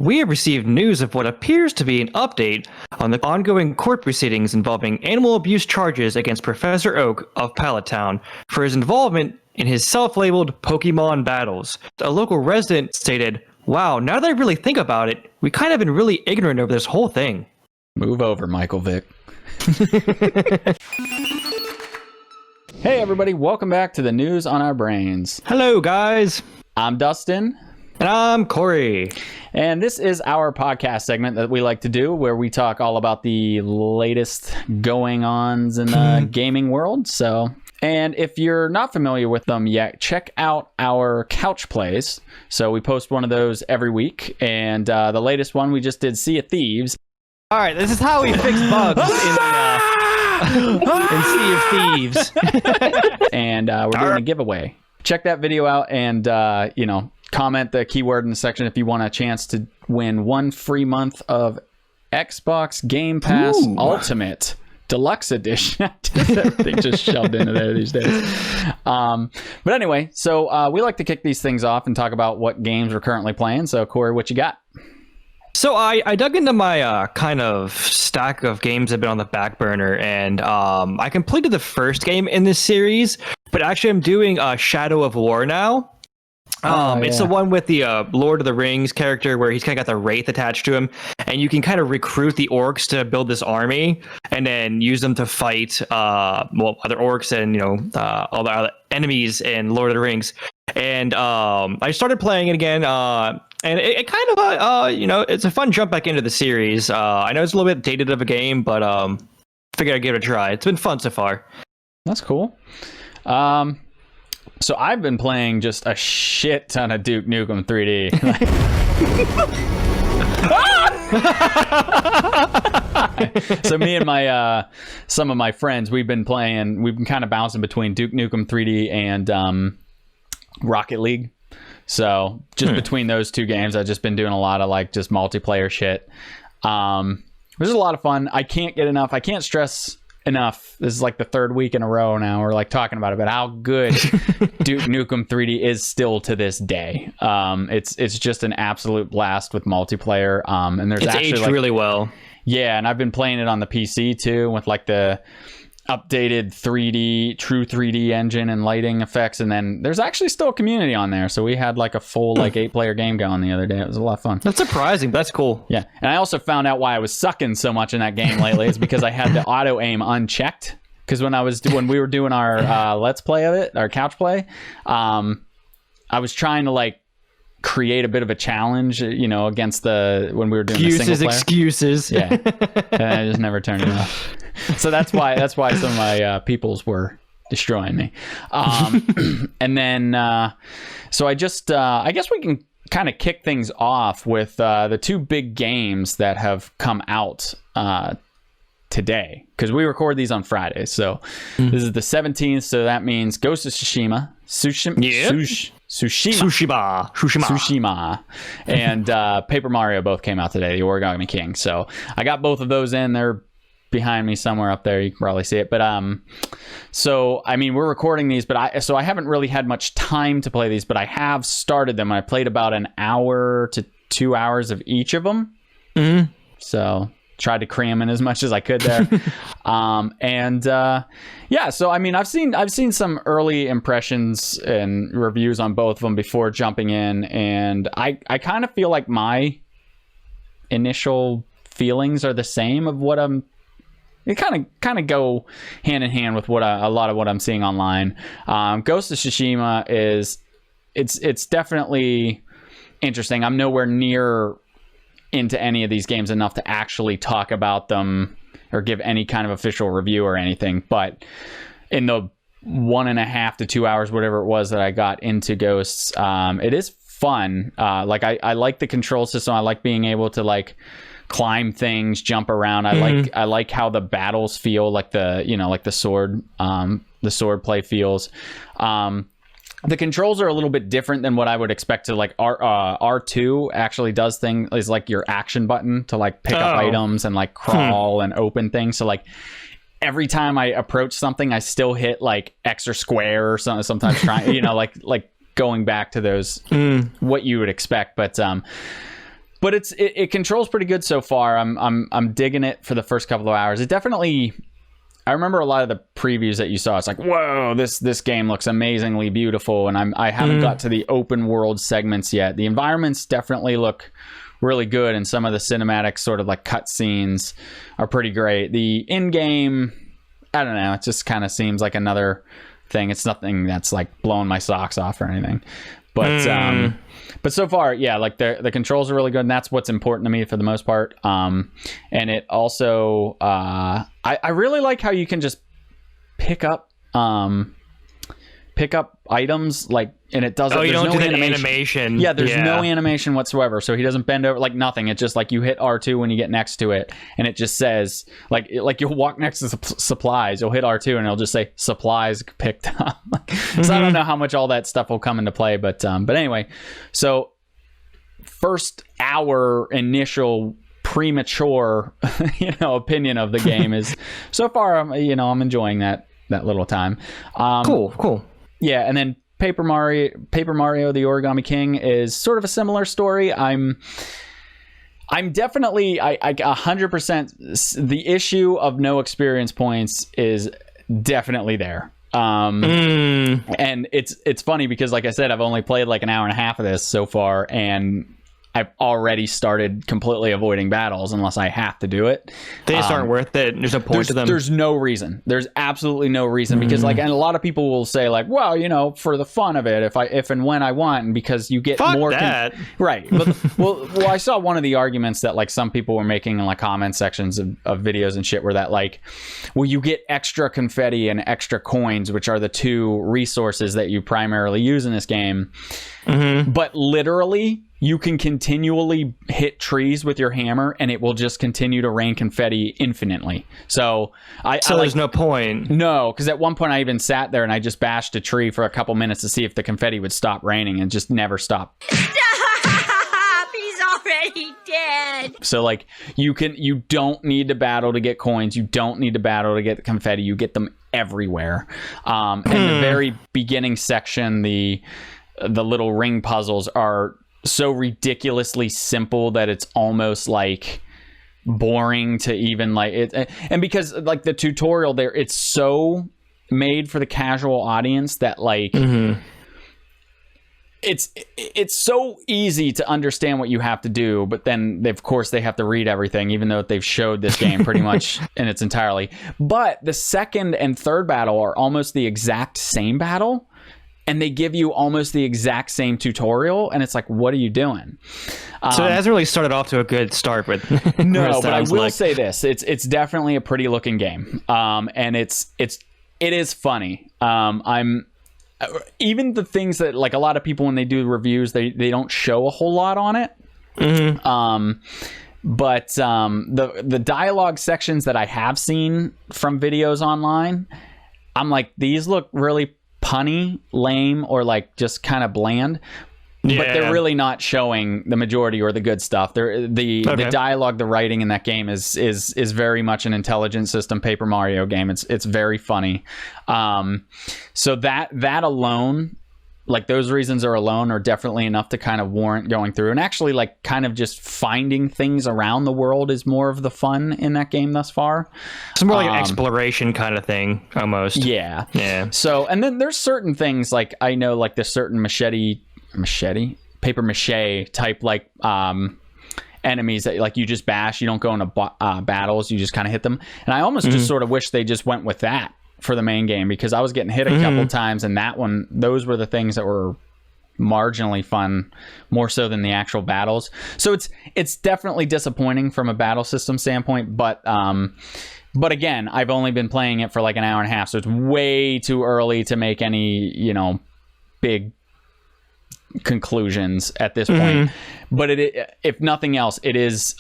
we have received news of what appears to be an update on the ongoing court proceedings involving animal abuse charges against Professor Oak of Pallet Town for his involvement in his self-labeled Pokemon battles. A local resident stated, "Wow, now that I really think about it, we kind of been really ignorant over this whole thing." Move over, Michael Vick. Hey everybody, welcome back to the News on Our Brains. Hello guys. I'm Dustin. And I'm Corey. And this is our podcast segment that we like to do where we talk all about the latest going-ons in the gaming world. And if you're not familiar with them yet, check out our couch plays. So we post one of those every week. And the latest one, we just did Sea of Thieves. All right, this is how we fix bugs in Sea of Thieves. And we're doing a giveaway. Check that video out and, comment the keyword in the section if you want a chance to win 1 free month of Xbox Game Pass Ultimate Deluxe Edition. Everything just shoved into there these days. But anyway, so we like to kick these things off and talk about what games we're currently playing. So, Corey, what you got? So I dug into my kind of stack of games that have been on the back burner, and I completed the first game in this series, but actually I'm doing Shadow of War now. It's the one with the Lord of the Rings character where he's kind of got the Wraith attached to him, and you can kind of recruit the orcs to build this army and then use them to fight other orcs and all the other enemies in Lord of the Rings. And I started playing it again, and it kind of it's a fun jump back into the series. I know it's a little bit dated of a game, but figured I'd give it a try. It's been fun so far. That's cool. So I've been playing just a shit ton of Duke Nukem 3D. So me and my some of my friends, we've been kind of bouncing between Duke Nukem 3D and Rocket League. So just between those two games, I've just been doing a lot of just multiplayer shit. This is a lot of fun. I can't get enough. I can't stress enough. This is like the third week in a row now we're talking about it, but how good Duke Nukem 3D is still to this day. It's just an absolute blast with multiplayer. And it's actually aged really well. Yeah, and I've been playing it on the PC too with the updated true 3D engine and lighting effects, and then there's actually still a community on there, so we had a full 8-player game going the other day. It was a lot of fun. That's surprising, but that's cool. Yeah, and I also found out why I was sucking so much in that game lately is because I had the auto aim unchecked, because when we were doing our let's play of it, our couch play, I was trying to create a bit of a challenge, against when we were doing the single player. Excuses. Yeah, and I just never turned it off. So that's why some of my peoples were destroying me. And then, so I guess we can kind of kick things off with the two big games that have come out today, because we record these on Fridays. So this is the 17th, so that means Ghost of Tsushima, Tsushima, and Paper Mario both came out today, the Origami King. So I got both of those in. They're behind me somewhere up there. You can probably see it. But so I mean, we're recording these, but I haven't really had much time to play these, but I have started them. I played about an hour to 2 hours of each of them. So tried to cram in as much as I could there. So I mean, I've seen some early impressions and reviews on both of them before jumping in, and I kind of feel like my initial feelings are the same of what it kind of go hand in hand with what a lot of what I'm seeing online. Ghost of Tsushima it's definitely interesting. I'm nowhere near into any of these games enough to actually talk about them or give any kind of official review or anything, but in the 1.5 to 2 hours, whatever it was that I got into Ghosts, it is fun. I like the control system. I like being able to climb things, jump around. I like how the battles feel, the sword play feels. The controls are a little bit different than what I would expect to R2 actually does things is your action button to pick up items and crawl and open things. So every time I approach something, I still hit X or square or something, sometimes trying, going back to those, what you would expect. But But it controls pretty good so far. I'm digging it for the first couple of hours. It definitely, I remember a lot of the previews that you saw. It's like, whoa, this game looks amazingly beautiful, and I haven't got to the open world segments yet. The environments definitely look really good, and some of the cinematic sort of like cutscenes are pretty great. The in-game, I don't know, it just kind of seems like another thing. It's nothing that's like blowing my socks off or anything. But so far, yeah, like the controls are really good, and that's what's important to me for the most part. And it also, I really like how you can just pick up items, like, and it doesn't. Oh, you don't no do that animation. Yeah, there's no animation whatsoever. So he doesn't bend over, like nothing. It's just like you hit R2 when you get next to it, and it just says like you'll walk next to supplies, you'll hit R2, and it'll just say supplies picked up. So I don't know how much all that stuff will come into play, but anyway, so first hour initial premature opinion of the game is so far I'm enjoying that little time. Cool. Yeah, and then Paper Mario the Origami King is sort of a similar story. I'm definitely I 100%, the issue of no experience points is definitely there. And it's funny because, like I said, I've only played like an hour and a half of this so far, and I've already started completely avoiding battles unless I have to do it. They just aren't worth it. There's no point to them. There's no reason. There's absolutely no reason, because and a lot of people will say like, well, for the fun of it, if and when I want, and because you get Fuck more that. right. But, well, I saw one of the arguments that like some people were making in like comment sections of videos and shit, were that like, well, you get extra confetti and extra coins, which are the two resources that you primarily use in this game. But literally, you can continually hit trees with your hammer, and it will just continue to rain confetti infinitely. So there's no point. No, because at one point I even sat there and I just bashed a tree for a couple minutes to see if the confetti would stop raining, and just never stopped. Stop! He's already dead. So like you don't need to battle to get coins. You don't need to battle to get confetti. You get them everywhere. And the very beginning section, the little ring puzzles are so ridiculously simple that it's almost like boring to even like it. And because like the tutorial there, it's so made for the casual audience that like it's so easy to understand what you have to do, but then of course they have to read everything, even though they've showed this game pretty much in its entirety. But the second and third battle are almost the exact same battle, and they give you almost the exact same tutorial, and it's like, what are you doing? So it hasn't really started off to a good start, but no. But I will say this: it's definitely a pretty looking game, and it is funny. I'm even the things that like a lot of people when they do reviews, they don't show a whole lot on it. But the dialogue sections that I have seen from videos online, I'm like, these look really punny, lame, or like just kind of bland. But they're really not showing the majority or the good stuff. The dialogue, the writing in that game is very much an intelligent system Paper Mario game. It's very funny. So that alone, like those reasons are definitely enough to kind of warrant going through. And actually, like kind of just finding things around the world is more of the fun in that game thus far. It's more like an exploration kind of thing, almost. Yeah. So, and then there's certain things like I know, like there's certain paper mache type like enemies that like you just bash. You don't go into battles. You just kind of hit them. And I almost just sort of wish they just went with that for the main game, because I was getting hit a couple times, and those were the things that were marginally fun, more so than the actual battles. So it's definitely disappointing from a battle system standpoint, but again, I've only been playing it for like an hour and a half, so it's way too early to make any big conclusions at this point. But if nothing else, it's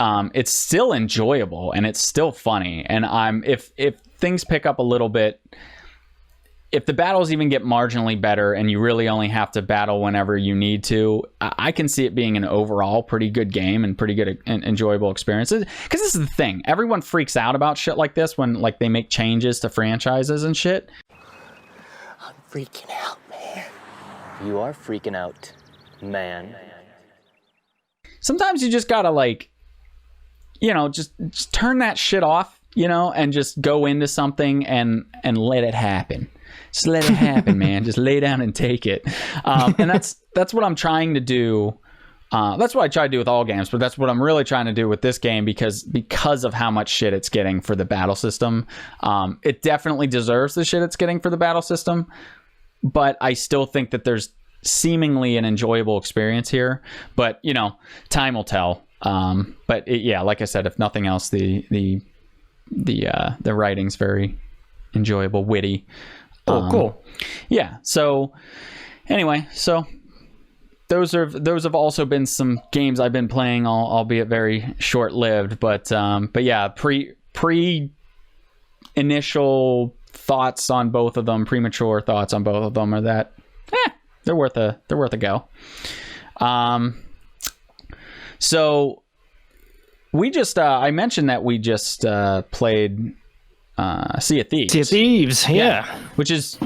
still enjoyable, and it's still funny. And if things pick up a little bit, if the battles even get marginally better and you really only have to battle whenever you need to, I can see it being an overall pretty good game and pretty good and enjoyable experiences. Because this is the thing, everyone freaks out about shit like this when like they make changes to franchises and shit. I'm freaking out, man. You are freaking out, man. sometimes you just gotta like, you know, just turn that shit off, you know, and just go into something and let it happen. Just let it happen, man. Just lay down and take it. And that's what I'm trying to do. That's what I try to do with all games, but that's what I'm really trying to do with this game because of how much shit it's getting for the battle system. It definitely deserves the shit it's getting for the battle system, but I still think that there's seemingly an enjoyable experience here. But, you know, time will tell. But yeah, like I said, if nothing else, the writing's very enjoyable, witty. Oh, cool. Yeah. So anyway, so those have also been some games I've been playing, albeit very short-lived. But yeah, pre initial thoughts on both of them, premature thoughts on both of them are that they're worth a go. So we just I mentioned that we just played Sea of Thieves. Sea of Thieves, yeah. Which is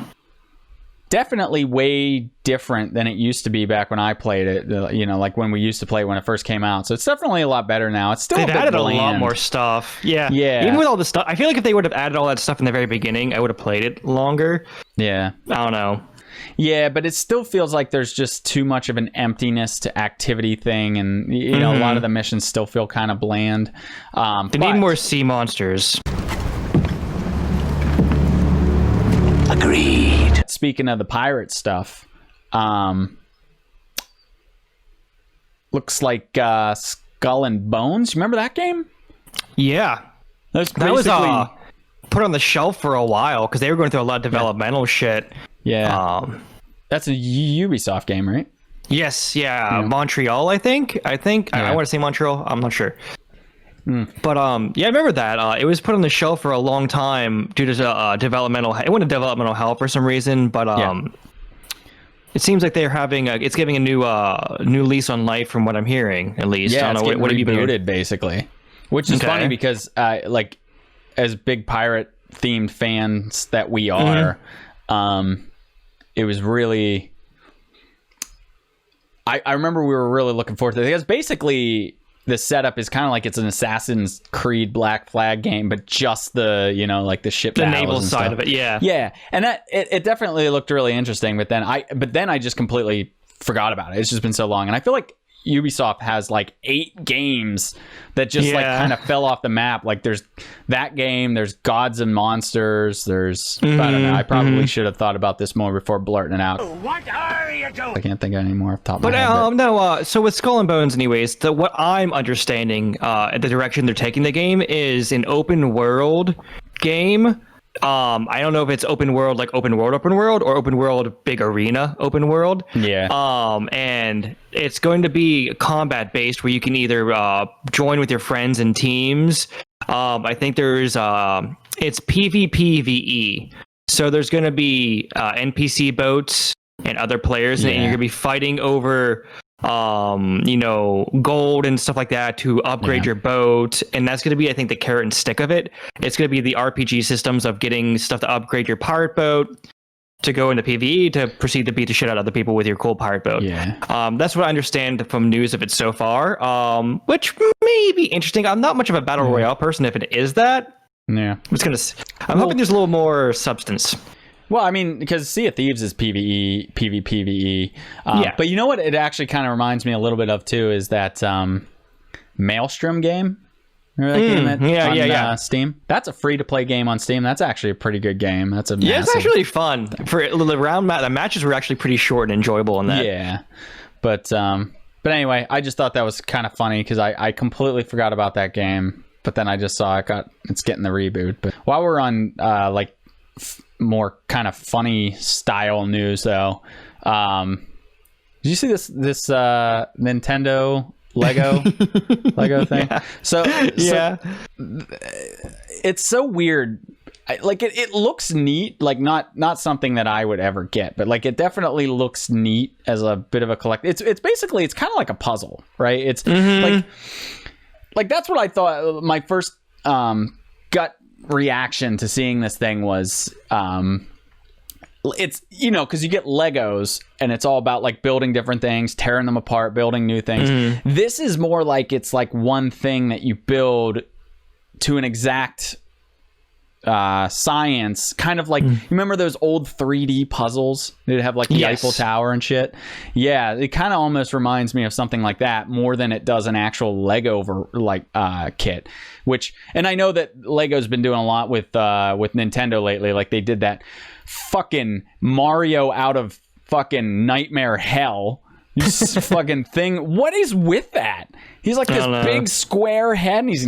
definitely way different than it used to be back when I played it. You know, like when we used to play when it first came out. So it's definitely a lot better now. It's still They've a bit added bland. a lot more stuff. Yeah. Even with all the stuff, I feel like if they would have added all that stuff in the very beginning, I would have played it longer. Yeah. I don't know. Yeah, but it still feels like there's just too much of an emptiness to activity thing, and you know, a lot of the missions still feel kind of bland. They need more sea monsters. Agreed. Speaking of the pirate stuff, looks like Skull and Bones. Remember that game? Yeah. That was put on the shelf for a while because they were going through a lot of developmental shit. Yeah. That's a Ubisoft game, right? Yes, yeah. Montreal, I think. I want to say Montreal. I'm not sure. But yeah, I remember that. It was put on the shelf for a long time due to developmental. It went to developmental hell for some reason, but it seems like they're having it's giving a new lease on life from what I'm hearing. At least, yeah, I don't know what have you been rebooted basically, which is funny because like as big pirate themed fans that we are, it was really. I remember we were really looking forward to it because basically. The setup is kind of like it's an Assassin's Creed Black Flag game, but just the, you know, like the ship the battles naval and side stuff. of it, yeah. Yeah, and that it definitely looked really interesting, but then I just completely forgot about it. It's just been so long, and I feel like Ubisoft has like 8 games that just like kind of fell off the map. Like there's that game, there's Gods and Monsters, there's I don't know. I probably should have thought about this more before blurting it out. What are you doing? I can't think of any more off the top of my head. No, so with Skull and Bones, anyways, what I'm understanding, the direction they're taking the game is an open world game. I don't know if it's open world or open world big arena open world. Yeah. And it's going to be combat based where you can either join with your friends and teams. I think there's it's PvPvE. So there's going to be NPC boats and other players, and you're going to be fighting over gold and stuff like that to upgrade your boat. And that's going to be, I think, the carrot and stick of it. It's going to be the RPG systems of getting stuff to upgrade your pirate boat, to go into PvE, to proceed to beat the shit out of other people with your cool pirate boat. Yeah. That's what I understand from news of it so far, which may be interesting. I'm not much of a battle royale person if it is that. Yeah. I'm hoping there's a little more substance. Well, I mean, because Sea of Thieves is PvE. But you know what it actually kind of reminds me a little bit of, too, is that Maelstrom game. Remember that game on Steam? That's a free-to-play game on Steam. That's actually a pretty good game. That's a massive... it's actually fun. For the round the matches were actually pretty short and enjoyable in that. Yeah. But anyway, I just thought that was kind of funny because I completely forgot about that game. But then I just saw it's getting the reboot. But while we're on more kind of funny style news, though, did you see this Nintendo Lego thing? Yeah. So it's so weird. It looks neat, like not something that I would ever get, but like it definitely looks neat as a bit of a collect. It's basically kind of like a puzzle, right? It's like that's what I thought. My first gut reaction to seeing this thing was it's, you know, because you get Legos and it's all about like building different things, tearing them apart, building new things. This is more like it's like one thing that you build to an exact science, kind of like you remember those old 3D puzzles? They'd have like the Eiffel Tower and shit. Yeah, it kind of almost reminds me of something like that more than it does an actual Lego kit. Which, and I know that Lego's been doing a lot with Nintendo lately. Like they did that fucking Mario out of fucking nightmare hell. This fucking thing. What is with that? He's like this big square head, and he's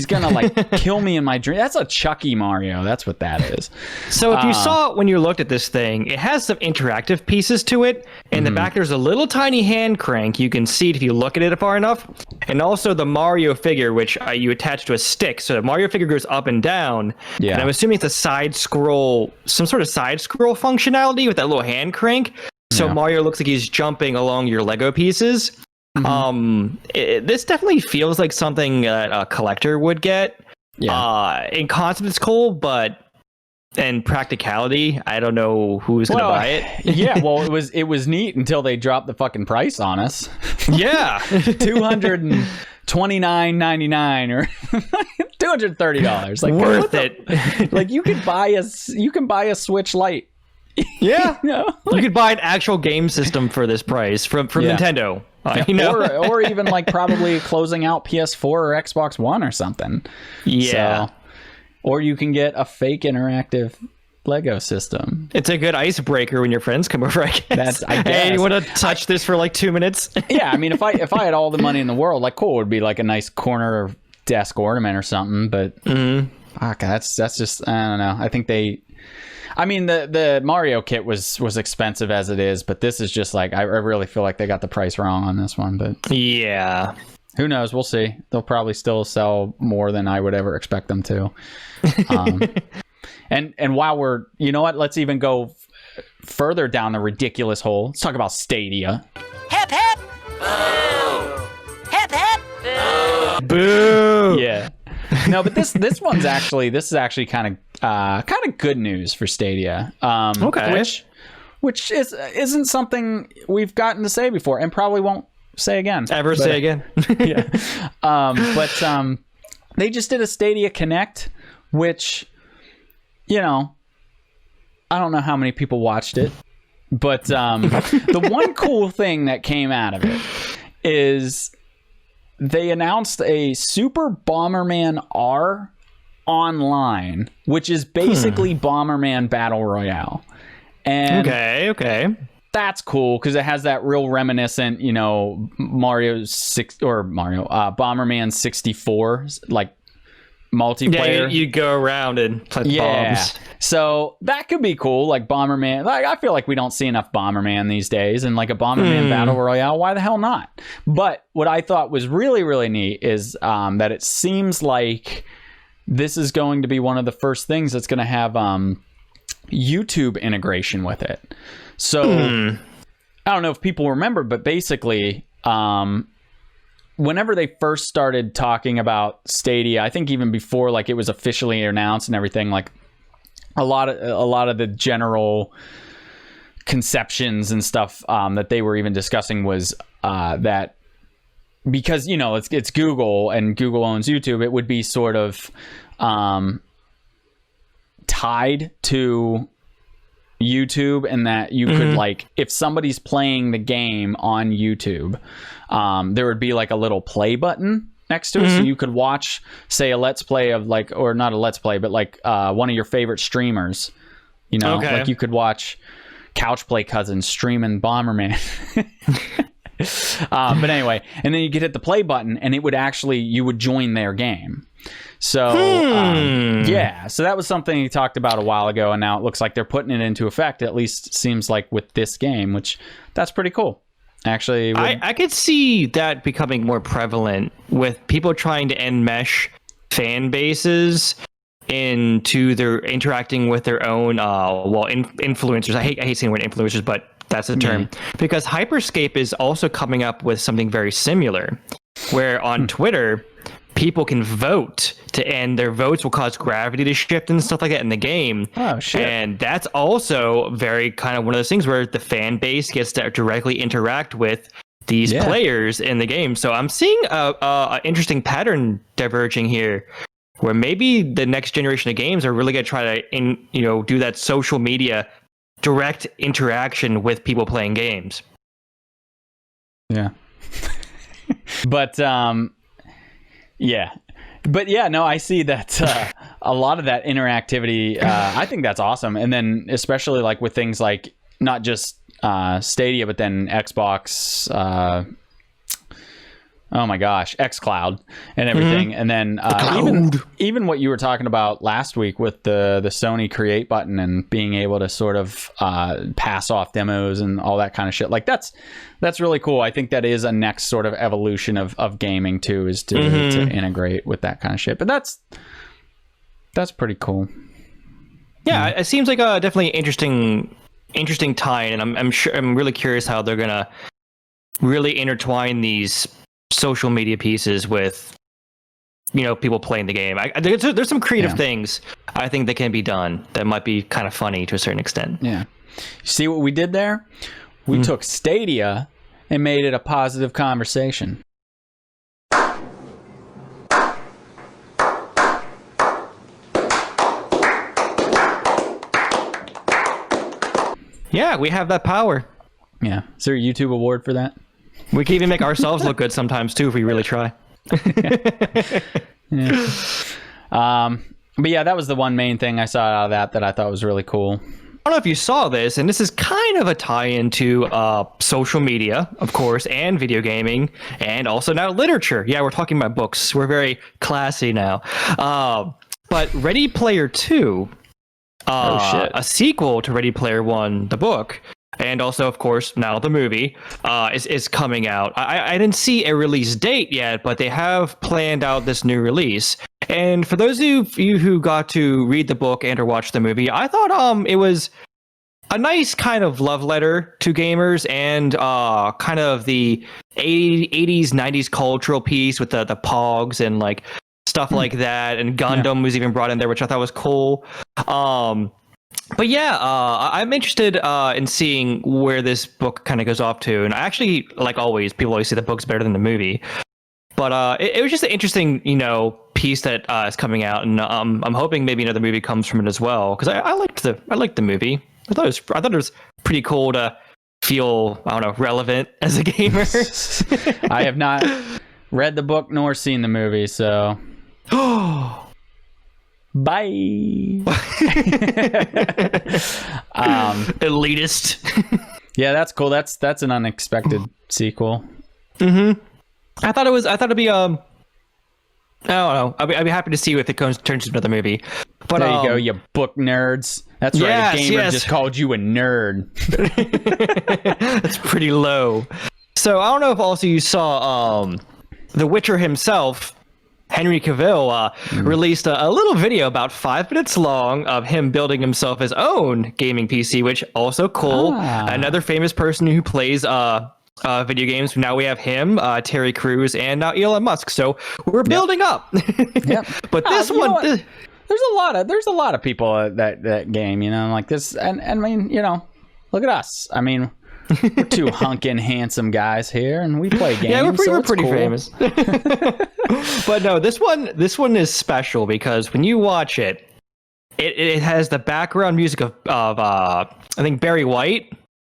gonna like kill me in my dream. That's a Chucky Mario. That's what that is. So if you saw when you looked at this thing, it has some interactive pieces to it. In the back, there's a little tiny hand crank. You can see it if you look at it far enough. And also the Mario figure, which you attach to a stick. So the Mario figure goes up and down. Yeah. And I'm assuming it's a side scroll, some sort of side scroll functionality with that little hand crank. So Mario looks like he's jumping along your Lego pieces. This definitely feels like something that a collector would get. In concept it's cool, but in practicality, I don't know who's gonna buy it. Yeah, well, it was neat until they dropped the fucking price on us. Yeah. $229.99 or $230. Like, worth it. Like you can buy a Switch Lite. Yeah. You could buy an actual game system for this price from Nintendo. You know? or even like probably closing out PS4 or Xbox One or something. Yeah. So, or you can get a fake interactive Lego system. It's a good icebreaker when your friends come over, I guess. I guess. Hey, you want to touch this for like 2 minutes? Yeah, I mean, if I had all the money in the world, like cool, it would be like a nice corner desk ornament or something. But fuck, that's just, I don't know. I think I mean, the Mario kit was expensive as it is, but this is just like, I really feel like they got the price wrong on this one. But yeah, who knows? We'll see. They'll probably still sell more than I would ever expect them to. And while we're, you know what? Let's even go further down the ridiculous hole. Let's talk about Stadia. Hip hip! Boo! Hip hip! Boo! Boo! Yeah. No, but this is actually kind of good news for Stadia. Okay. Which isn't something we've gotten to say before, and probably won't say again. Say again. Yeah. But they just did a Stadia Connect, which, you know, I don't know how many people watched it, but the one cool thing that came out of it is they announced a Super Bomberman R online, which is basically Bomberman Battle Royale. And okay. That's cool because it has that real reminiscent, you know, Bomberman 64 like multiplayer. Yeah, you go around and plant bombs. So that could be cool, like Bomberman. Like I feel like we don't see enough Bomberman these days, and like a Bomberman Battle Royale, why the hell not? But what I thought was really, really neat is that it seems like this is going to be one of the first things that's going to have YouTube integration with it. So I don't know if people remember, but basically whenever they first started talking about Stadia, I think even before like it was officially announced and everything, like a lot of the general conceptions and stuff that they were even discussing was that because, you know, it's Google and Google owns YouTube, it would be sort of tied to YouTube, and that you could like, if somebody's playing the game on YouTube, there would be like a little play button next to it, so you could watch, say, a let's play of like, or not a let's play, but like one of your favorite streamers, you know, like you could watch Couch Play Cousins streaming Bomberman. But anyway, and then you could hit the play button and it would actually, you would join their game. So yeah, so that was something he talked about a while ago, and now it looks like they're putting it into effect, at least seems like with this game, which that's pretty cool. Actually, I could see that becoming more prevalent with people trying to enmesh fan bases into their interacting with their own influencers. I hate saying the word influencers, but that's the term, because Hyperscape is also coming up with something very similar, where on Twitter people can vote and their votes will cause gravity to shift and stuff like that in the game. Oh, shit. And that's also very kind of one of those things where the fan base gets to directly interact with these players in the game. So I'm seeing a interesting pattern diverging here, where maybe the next generation of games are really going to try to do that social media direct interaction with people playing games. Yeah. But no, I see that a lot of that interactivity, I think that's awesome. And then especially like with things like not just Stadia, but then Xbox, oh my gosh, XCloud and everything. And then even what you were talking about last week with the Sony create button and being able to sort of pass off demos and all that kind of shit. Like that's really cool. I think that is a next sort of evolution of gaming too, is to integrate with that kind of shit. But that's pretty cool. Yeah, it seems like a definitely interesting tie-in, and I'm really curious how they're gonna really intertwine these social media pieces with people playing the game. There's some creative things I think that can be done that might be kind of funny to a certain extent. Yeah. See what we did there? We took Stadia and made it a positive conversation. Yeah, we have that power. Yeah. Is there a YouTube award for that? We can even make ourselves look good sometimes too if we really try. Yeah. But yeah, that was the one main thing I saw out of that I thought was really cool. I don't know if you saw this, and this is kind of a tie-in to social media, of course, and video gaming, and also now literature. Yeah, we're talking about books. We're very classy now. But Ready Player 2, a sequel to Ready Player 1, the book, and also, of course, now the movie, is coming out. I didn't see a release date yet, but they have planned out this new release. And for those of you who got to read the book and or watch the movie, I thought it was a nice kind of love letter to gamers and kind of the 80s, 90s cultural piece with the Pogs and like stuff like that. And Gundam was even brought in there, which I thought was cool. But yeah, I'm interested in seeing where this book kind of goes off to. And I actually, like always, people always say the book's better than the movie. But it was just an interesting, piece that is coming out, and I'm hoping maybe another movie comes from it as well. Because I liked the movie. I thought it was pretty cool to feel, I don't know, relevant as a gamer. I have not read the book nor seen the movie, so. Bye. Elitist. Yeah, that's cool. That's an unexpected sequel. Mm-hmm. I thought it'd be I don't know. I'd be happy to see if it turns into another movie. But there you go, you book nerds. That's right. A gamer just called you a nerd. That's pretty low. So I don't know if also you saw The Witcher himself, Henry Cavill, released a little video about 5 minutes long of him building himself his own gaming PC, which also cool. Another famous person who plays video games. Now we have him, Terry Crews, and now Elon Musk. So we're building up. Yep. But this one, there's a lot of people that game, like this, and I mean, look at us. I mean, we're two hunkin' handsome guys here, and we play games. Yeah, we're pretty cool. famous. But no, this one is special because when you watch it, it has the background music of I think Barry White.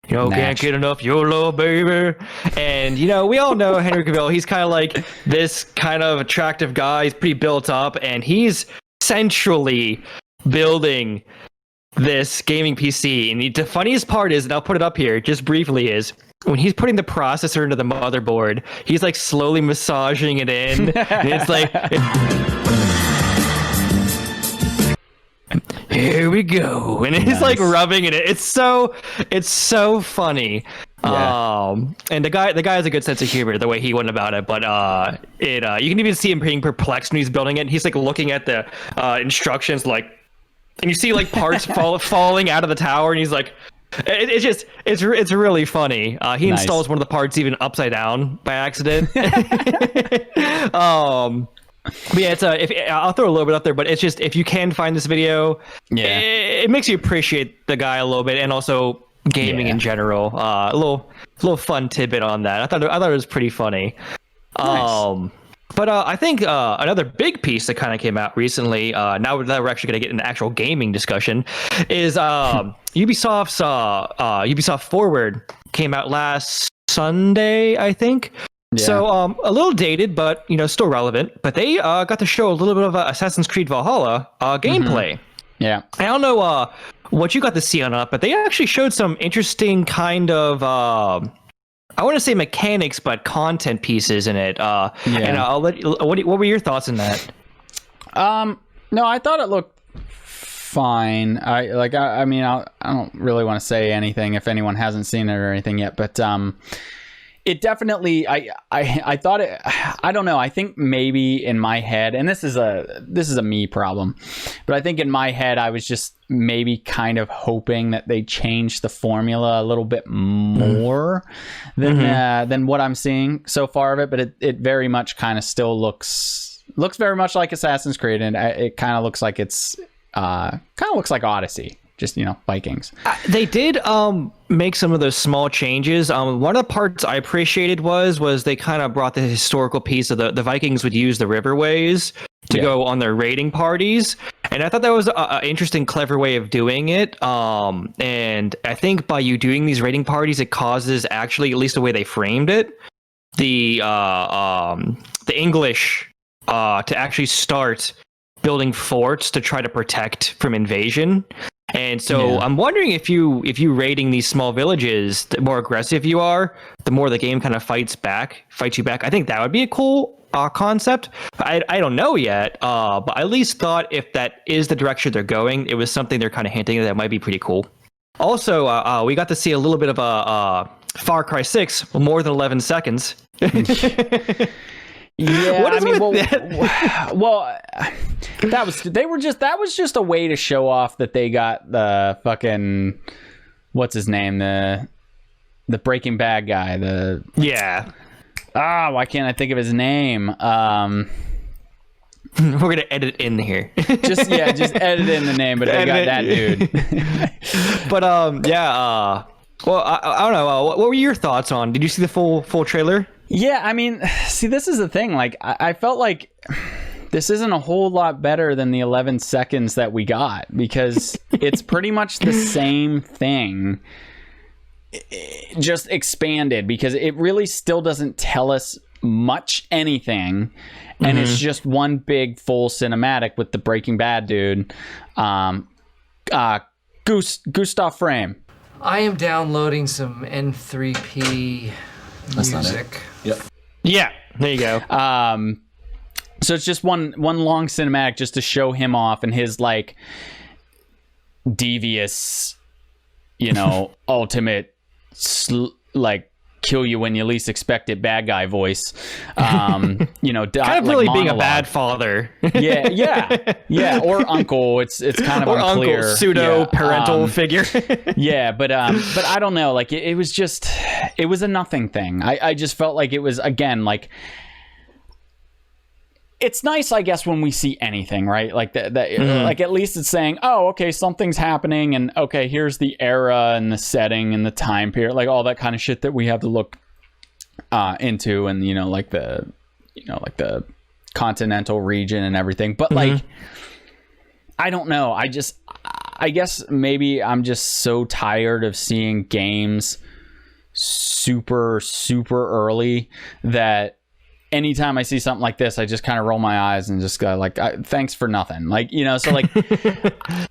Can't get enough YOLO, baby. And, we all know Henry Cavill. He's kind of like this kind of attractive guy. He's pretty built up, and he's centrally building this gaming PC. And the funniest part is, and I'll put it up here just briefly, is when he's putting the processor into the motherboard, he's like slowly massaging it in. And it's like... Here we go, and it's like rubbing in it. It's so funny. Yeah. And the guy has a good sense of humor the way he went about it. But you can even see him being perplexed when he's building it. He's like looking at the instructions, and you see like parts falling out of the tower, and he's like, it's really funny. He installs one of the parts even upside down by accident. But yeah, I'll throw a little bit up there, but it's just if you can find this video, it makes you appreciate the guy a little bit, and also gaming in general. A little fun tidbit on that. I thought it was pretty funny. Nice. But I think another big piece that kind of came out recently, now that we're actually going to get an actual gaming discussion, is Ubisoft's Ubisoft Forward came out last Sunday, I think. Yeah. So a little dated, but still relevant. But they got to show a little bit of Assassin's Creed Valhalla gameplay. Mm-hmm. Yeah, I don't know what you got to see on it, but they actually showed some interesting kind of I want to say mechanics, but content pieces in it. And I'll let you, what were your thoughts on that? No, I thought it looked fine. I mean, I don't really want to say anything if anyone hasn't seen it or anything yet, but it definitely, I thought it, I don't know. I think maybe in my head, and this is a me problem, but I think in my head, I was just maybe kind of hoping that they changed the formula a little bit more than what I'm seeing so far of it. But it very much kind of still looks very much like Assassin's Creed, and it kind of looks like it's kind of looks like Odyssey. Just Vikings. They did make some of those small changes. One of the parts I appreciated was they kind of brought the historical piece of the Vikings would use the riverways to go on their raiding parties, and I thought that was an interesting, clever way of doing it. And I think by you doing these raiding parties, it causes actually, at least the way they framed it, the English to actually start building forts to try to protect from invasion. And so I'm wondering if you raiding these small villages, the more aggressive you are, the more the game kind of fights you back. I think that would be a cool concept. I don't know yet, but I at least thought if that is the direction they're going, it was something they're kind of hinting at that might be pretty cool. Also, we got to see a little bit of a FarCry 6, more than 11 seconds. Yeah, what is that was just a way to show off that they got the fucking, what's his name, the Breaking Bad guy, why can't I think of his name? We're gonna edit in here. just edit in the name, but they got that dude. But well, I don't know. What were your thoughts on? Did you see the full trailer? Yeah, I mean, see, this is the thing. Like, I felt like this isn't a whole lot better than the 11 seconds that we got, because it's pretty much the same thing, just expanded, because it really still doesn't tell us much anything, and it's just one big full cinematic with the Breaking Bad dude, Gustav Frame. I am downloading some N3P music. Yep. Yeah, there you go. So it's just one long cinematic just to show him off and his like devious, ultimate like kill you when you least expect it bad guy voice. Kind of really like being a bad father. yeah, or uncle. It's kind of or unclear. Uncle, pseudo parental figure. But I don't know. Like it was a nothing thing. I just felt like it was, again, like, it's nice, I guess, when we see anything, right? Like that like at least it's saying, oh, okay, something's happening, and okay, here's the era and the setting and the time period, like all that kind of shit that we have to look into, and like the continental region and everything. But like, I don't know. I guess maybe I'm just so tired of seeing games super, super early that anytime I see something like this, I just kind of roll my eyes and just go like, thanks for nothing. Like, so like,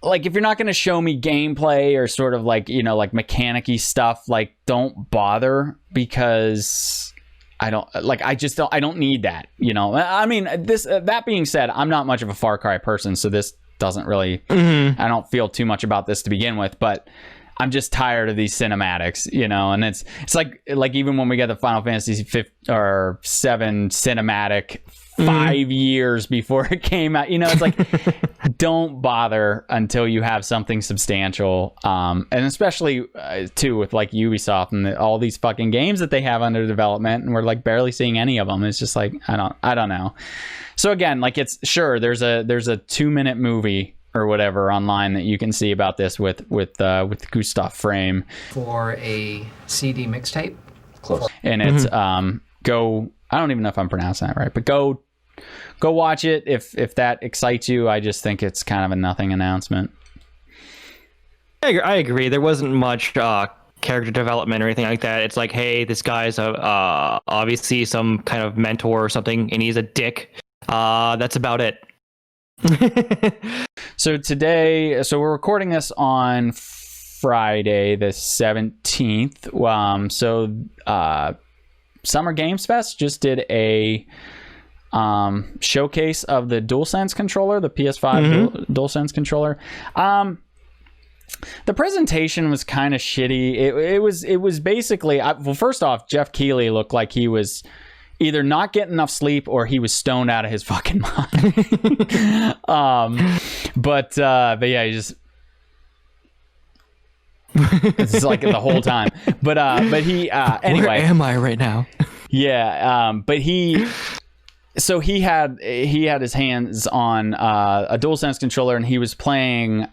like if you're not going to show me gameplay or sort of like, like mechanic-y stuff, like don't bother, because I don't need that, I mean, that being said, I'm not much of a Far Cry person, so this doesn't really, I don't feel too much about this to begin with, but I'm just tired of these cinematics, you know. And it's like even when we got the Final Fantasy 7 cinematic 5 years before it came out, you know, it's like don't bother until you have something substantial, and especially too with like Ubisoft and all these fucking games that they have under development, and we're like barely seeing any of them. It's just like I don't know. So again, like it's sure there's a 2-minute movie or whatever online that you can see about this with Gustav Frame for a CD mixtape. Close. And it's go. I don't even know if I'm pronouncing that right, but go watch it if that excites you. I just think it's kind of a nothing announcement. I agree. There wasn't much character development or anything like that. It's like, hey, this guy's obviously some kind of mentor or something, and he's a dick. That's about it. So today, we're recording this on Friday the 17th. Summer Games Fest just did a showcase of the DualSense controller, the PS5 DualSense controller. The presentation was kind of shitty. It was basically, well, first off, Jeff Keighley looked like he was either not getting enough sleep or he was stoned out of his fucking mind. But yeah, he just it's like the whole time. But he anyway. Where am I right now? Yeah, but he had his hands on a DualSense controller, and he was playing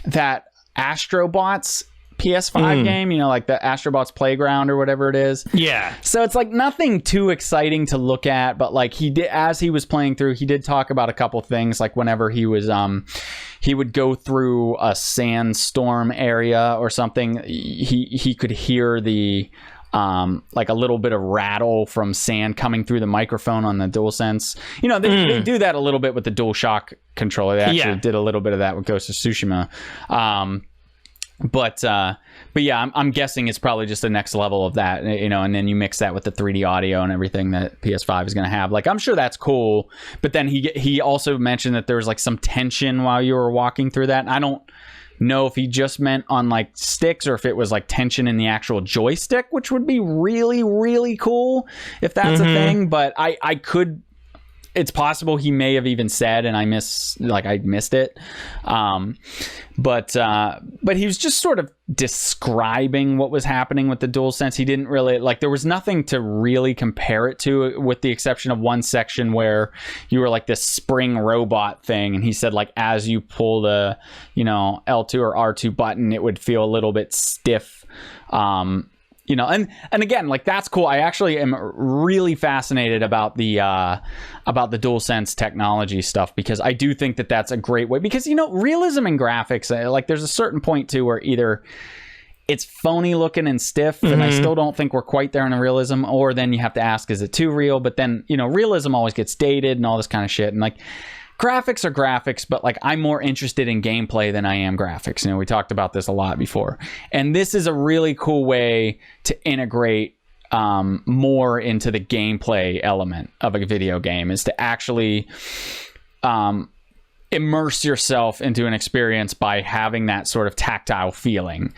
that Astrobots PS5 game, you know, like the Astrobots Playground or whatever it is. Yeah. So it's like nothing too exciting to look at, but like as he was playing through, he did talk about a couple things, like whenever he was he would go through a sandstorm area or something, he could hear the like a little bit of rattle from sand coming through the microphone on the DualSense. You know, they do that a little bit with the DualShock controller. They actually did a little bit of that with Ghost of Tsushima. But yeah, I'm guessing it's probably just the next level of that, you know, and then you mix that with the 3D audio and everything that PS5 is going to have. Like, I'm sure that's cool. But then he also mentioned that there was like some tension while you were walking through that. And I don't know if he just meant on like sticks or if it was like tension in the actual joystick, which would be really, really cool if that's a thing. But I could, it's possible he may have even said, and I missed it. But he was just sort of describing what was happening with the DualSense. He didn't really, like, there was nothing to really compare it to, with the exception of one section where you were like this spring robot thing. And he said, like, as you pull the, you know, L2 or R2 button, it would feel a little bit stiff. You know, and again, like, that's cool. I actually am really fascinated about the DualSense technology stuff, because I do think that that's a great way, because, you know, realism in graphics, like, there's a certain point too where either it's phony looking and stiff, and I still don't think we're quite there in the realism, or then you have to ask, is it too real? But then, you know, realism always gets dated and all this kind of shit. And like, graphics are graphics, but like, I'm more interested in gameplay than I am graphics. You know, we talked about this a lot before, and this is a really cool way to integrate more into the gameplay element of a video game, is to actually immerse yourself into an experience by having that sort of tactile feeling.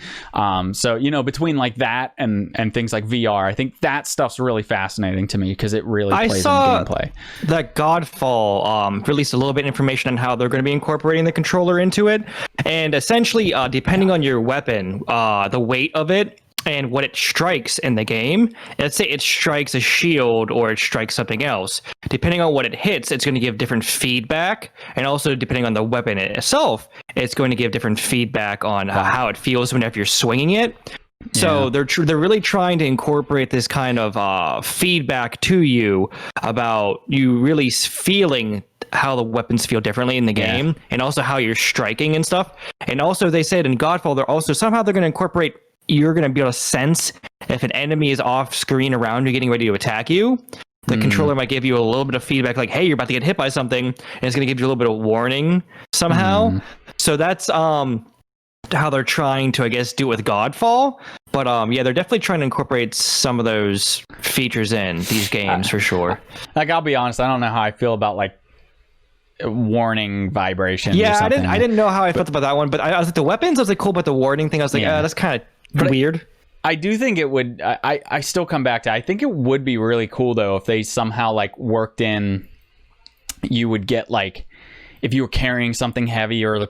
So, you know, between like that and things like VR, I think that stuff's really fascinating to me, because it really plays in gameplay. That Godfall released a little bit of information on how they're going to be incorporating the controller into it. And essentially, depending on your weapon, the weight of it, and what it strikes in the game, let's say it strikes a shield or it strikes something else, depending on what it hits, it's going to give different feedback. And also, depending on the weapon itself, it's going to give different feedback on how it feels whenever you're swinging it. So they're really trying to incorporate this kind of feedback to you about you really feeling how the weapons feel differently in the game, and also how you're striking and stuff. And also, they said in Godfall, they're going to incorporate, you're going to be able to sense if an enemy is off screen around you getting ready to attack you. The controller might give you a little bit of feedback, like, hey, you're about to get hit by something, and it's going to give you a little bit of warning somehow. So that's how they're trying to, I guess, do it with Godfall. But yeah, they're definitely trying to incorporate some of those features in these games for sure. Like, I'll be honest, I don't know how I feel about like warning vibrations. Yeah, or something. I didn't know how I felt about that one, but I was like, the weapons, I was like, cool, but the warning thing, I was like, that's kind of weird. I do think it would. I still come back to. I think it would be really cool though if they somehow like worked in. You would get like if you were carrying something heavy or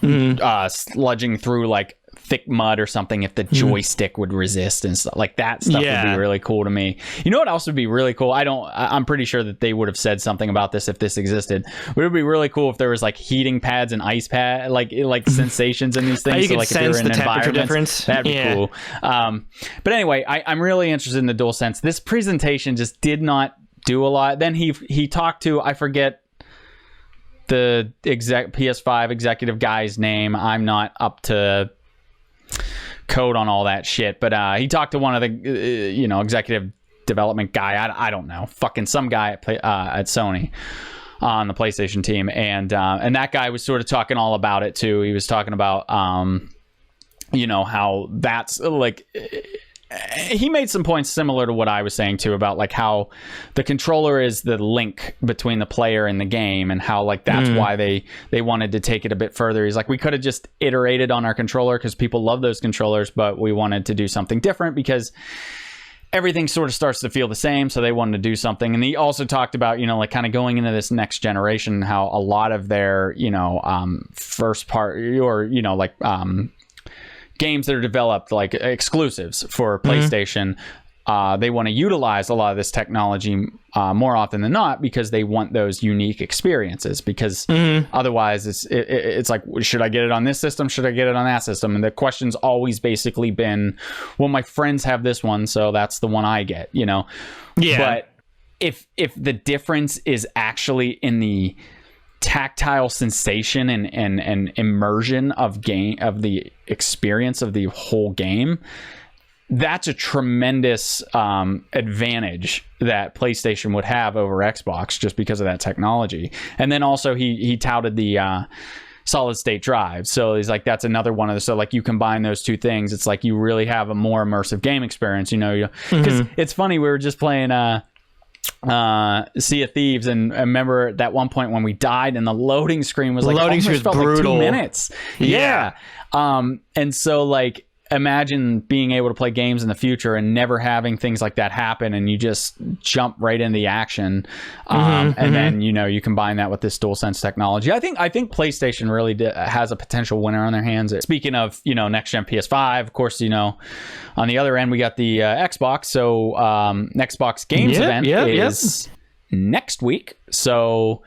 sludging through like thick mud or something, if the joystick would resist and stuff like that stuff would be really cool to me. You know what else would be really cool? I'm pretty sure that they would have said something about this if this existed. But it would be really cool if there was like heating pads and ice pad like sensations in these things. You so could like sense if you're in the temperature difference. That'd be cool. But anyway, I'm really interested in the DualSense. This presentation just did not do a lot. Then he talked to, I forget the PS5 executive guy's name. I'm not up to code on all that shit, but he talked to one of the executive development guy. I don't know, fucking some guy at Sony on the PlayStation team, and that guy was sort of talking all about it too. He was talking about how that's like. He made some points similar to what I was saying too about like how the controller is the link between the player and the game, and how like that's why they wanted to take it a bit further. He's like, we could have just iterated on our controller because people love those controllers, but we wanted to do something different because everything sort of starts to feel the same, so they wanted to do something. And he also talked about like kind of going into this next generation, how a lot of their first part or games that are developed like exclusives for PlayStation, they want to utilize a lot of this technology more often than not because they want those unique experiences, because otherwise it's like, should I get it on this system? Should I get it on that system? And the question's always basically been, well, my friends have this one, so that's the one I get, Yeah. But if the difference is actually in the tactile sensation and immersion of the experience of the whole game, that's a tremendous advantage that PlayStation would have over Xbox just because of that technology. And then also he touted the solid state drive, so he's like, that's another one of the, so like you combine those two things, it's like you really have a more immersive game experience, because it's funny, we were just playing Sea of Thieves, and I remember at that one point when we died and the loading screen was like almost felt brutal. Like 2 minutes. And so like imagine being able to play games in the future and never having things like that happen, and you just jump right into the action. And then you combine that with this DualSense technology. I think PlayStation really has a potential winner on their hands. Speaking of next gen PS5, of course, on the other end we got the Xbox. So Xbox Games event is next week. So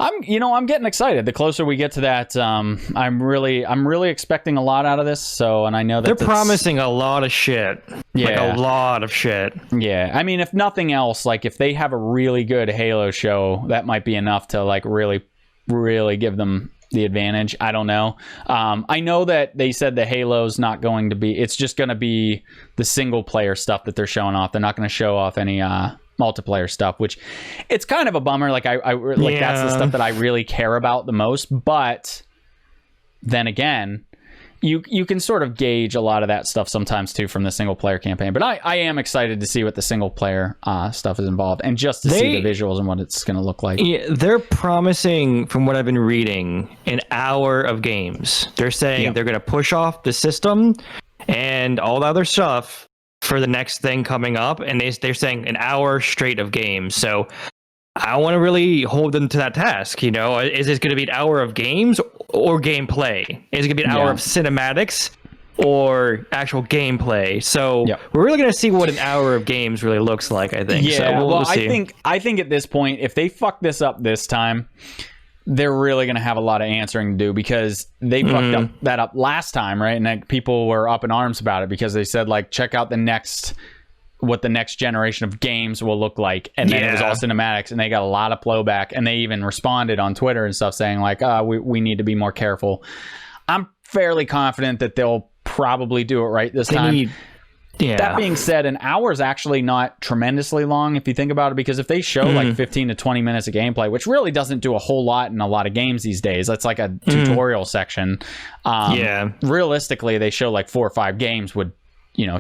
I'm getting excited. The closer we get to that, I'm really expecting a lot out of this. So, and I know that they're promising a lot of shit. Yeah, like a lot of shit. Yeah, I mean, if nothing else, like if they have a really good Halo show, that might be enough to like really, really give them the advantage. I don't know. I know that they said the Halo's not going to be. It's just going to be the single player stuff that they're showing off. They're not going to show off any multiplayer stuff, which it's kind of a bummer. Like that's the stuff that I really care about the most. But then again, you can sort of gauge a lot of that stuff sometimes too from the single player campaign. But I am excited to see what the single player stuff is involved, and just to see the visuals and what it's going to look like. Yeah, they're promising, from what I've been reading, an hour of games. They're saying they're going to push off the system and all the other stuff for the next thing coming up, and they're saying an hour straight of games. So I want to really hold them to that task. Is this going to be an hour of games or gameplay? Is it going to be an hour of cinematics or actual gameplay? So we're really going to see what an hour of games really looks like, I think. Yeah, so we'll see. I think at this point, if they fuck this up this time, they're really going to have a lot of answering to do, because they fucked that up last time, right? And like, people were up in arms about it because they said, like, check out what the next generation of games will look like. And then it was all cinematics, and they got a lot of blowback, and they even responded on Twitter and stuff saying like, we need to be more careful. I'm fairly confident that they'll probably do it right this time. That being said, an hour is actually not tremendously long if you think about it, because if they show like 15 to 20 minutes of gameplay, which really doesn't do a whole lot in a lot of games these days, that's like a tutorial section. Realistically, they show like 4 or 5 games would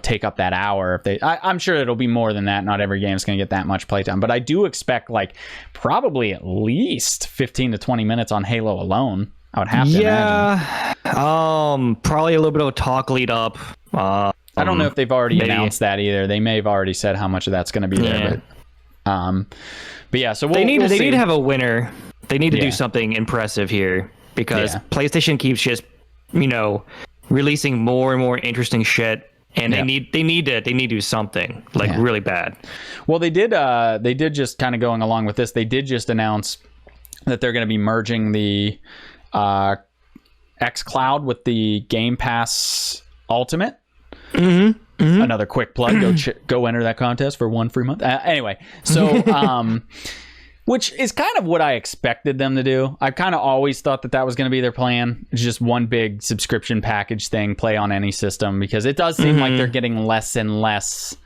take up that hour. If they, I'm sure it'll be more than that. Not every game is going to get that much playtime, but I do expect like probably at least 15 to 20 minutes on Halo alone. I would have to imagine. Probably a little bit of a talk lead up. I don't know if they've already announced that either. They may have already said how much of that's going to be there. But yeah, so they need to have a winner. They need to do something impressive here because PlayStation keeps just releasing more and more interesting shit, and they need to do something like really bad. Well, they did just kind of going along with this. They did just announce that they're going to be merging the XCloud with the GamePass Ultimate. Another quick plug. Go enter that contest for 1 free month. Anyway, so which is kind of what I expected them to do. I kind of always thought that was going to be their plan. It's just one big subscription package thing, play on any system, because it does seem like they're getting less and less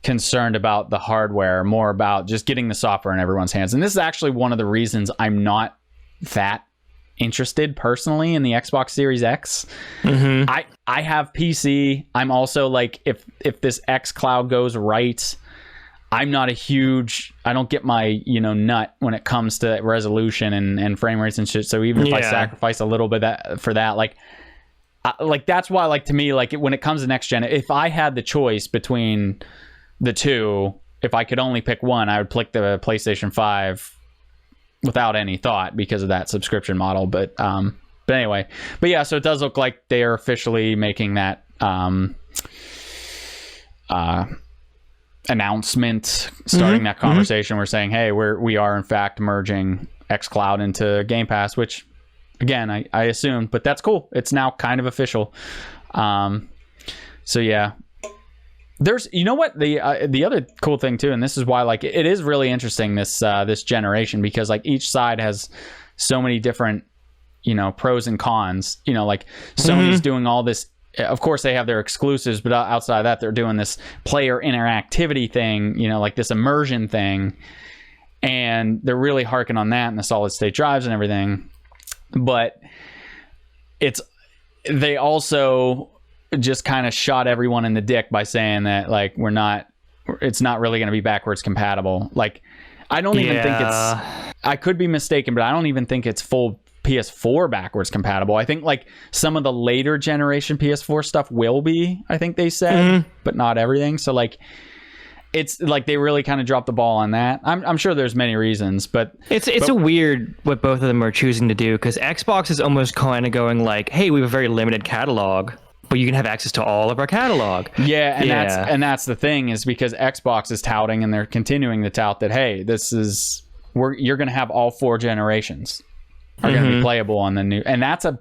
concerned about the hardware, more about just getting the software in everyone's hands. And this is actually one of the reasons I'm not that interested personally in the Xbox Series X. I have PC. I'm also like, if this XCloud goes right, I'm not I don't get my nut when it comes to resolution and frame rates and shit. So even if I sacrifice a little bit for that, like that's why, like, to me, like when it comes to next gen, if I had the choice between the two, if I could only pick one, I would pick the PlayStation 5 without any thought because of that subscription model. But anyway, yeah, so it does look like they are officially making that announcement, starting that conversation. We're saying, hey, we are in fact merging XCloud into Game Pass, which again, I assumed, but that's cool. It's now kind of official. So yeah. There's, what, the other cool thing too, and this is why, like, it is really interesting this generation, because like each side has so many different, pros and cons. Like Sony's doing all this. Of course, they have their exclusives, but outside of that, they're doing this player interactivity thing, like this immersion thing, and they're really harking on that and the solid state drives and everything. But they also just kind of shot everyone in the dick by saying that, like, it's not really going to be backwards compatible. Like, I don't even think I could be mistaken, but I don't even think it's full PS4 backwards compatible. I think like some of the later generation PS4 stuff will be, I think they said, but not everything. So like, it's like they really kind of dropped the ball on that. I'm sure there's many reasons, but it's a weird what both of them are choosing to do, because Xbox is almost kind of going like, hey, we have a very limited catalog, but you can have access to all of our catalog. And that's the thing, is because Xbox is touting, and they're continuing to tout that, hey, you're going to have all 4 generations are going to be playable on the new, and that's a